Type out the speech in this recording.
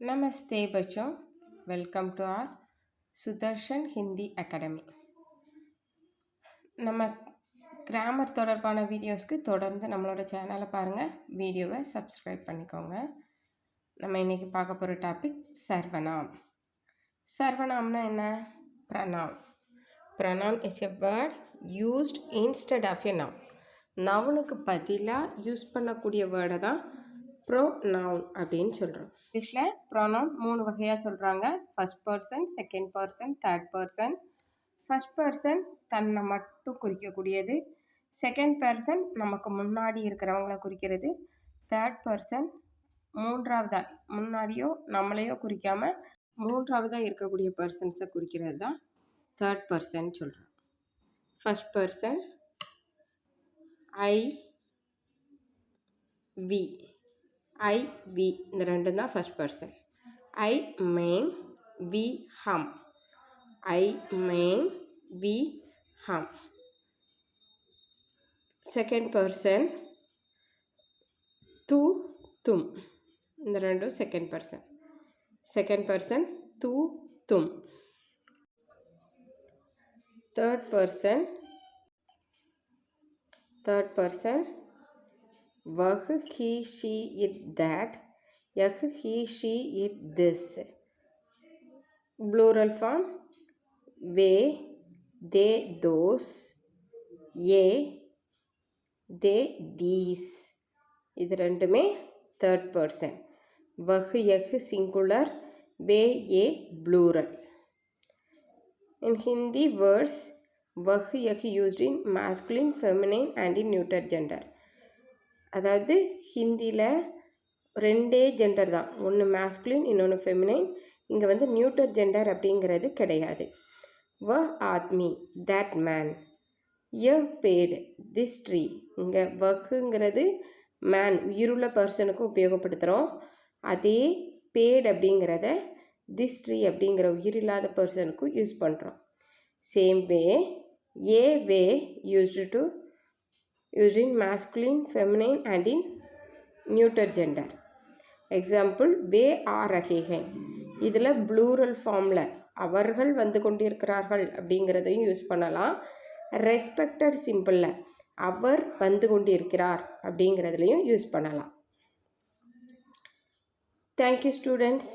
नमस्ते बच्चों, welcome to R Sudarshan Hindi academy. நம்ம கிராமர் தொடர்பான வீடியோஸ்க்கு தொடர்ந்து நம்மளோட சேனலை பாருங்கள், வீடியோவை சப்ஸ்கிரைப் பண்ணிக்கோங்க. நம்ம இன்றைக்கி பார்க்க போகிற டாபிக் சர்வநாம். சர்வநாம்னா என்ன? Pronoun. Pronoun is a word used instead of a noun. நவுனுக்கு பதிலாக யூஸ் பண்ணக்கூடிய வேர்டை தான் ப்ரோநவுன் அப்படின்னு சொல்கிறோம். இங்கிலீஷில் ப்ரோனவுன் 3 வகையாக சொல்கிறாங்க. First person, second person, third person. First person தன்னை மட்டும் குறிக்கக்கூடியது. செகண்ட் பர்சன் நமக்கு முன்னாடி இருக்கிறவங்கள குறிக்கிறது. தேர்ட் பர்சன் மூன்றாவதாக, முன்னாடியோ நம்மளையோ குறிக்காமல் மூன்றாவதாக இருக்கக்கூடிய பர்சன்ஸை குறிக்கிறது தான் தேர்ட் பர்சன் சொல்கிறோம். First person I we, I we இந்த ரெண்டும் தான் ஃபர்ஸ்ட் பர்சன். ஐ மேன், வி ஹம். ஐ மேன், வி ஹம். செகண்ட் பர்சன் து, தும் இந்த ரெண்டும் செகண்ட் பர்சன். செகண்ட் பர்சன் து, தும். தேர்ட் பர்சன் वह, he, she, it, that. यह, he, she, it, this. Plural form way, they, those. ये, they, these. இது ரெண்டுமே தேர்ட் பர்சன். वह, यह சிங்குலர், वे, ये plural. In Hindi words, वह, यह used in masculine, feminine and in neuter gender. அதாவது ஹிந்தியில் ரெண்டே ஜெண்டர் தான், ஒன்று மேஸ்குலின் இன்னொன்று ஃபெமினைன். இங்கே வந்து நியூட்டர் ஜெண்டர் அப்படிங்கிறது கிடையாது. வ ஆத்மி, தட் மேன். ய பேடு, திஸ் ட்ரீ. இங்கே வகுங்கிறது மேன், உயிருள்ள பர்சனுக்கும் உபயோகப்படுத்துகிறோம். அதே பேடு அப்படிங்கிறத திஸ் ட்ரீ அப்படிங்கிற உயிரில்லாத பர்சனுக்கும் யூஸ் பண்ணுறோம். Same way A way used in masculine, feminine and in neuter gender. Example, वे आ रहे हैं. இதில் ப்ளூரல் ஃபார்மில் அவர்கள் வந்து கொண்டிருக்கிறார்கள் அப்படிங்கிறதையும் யூஸ் பண்ணலாம். ரெஸ்பெக்டட் சிம்பிளில் அவர் வந்து கொண்டிருக்கிறார் அப்படிங்கிறதுலையும் யூஸ் பண்ணலாம். Thank you students.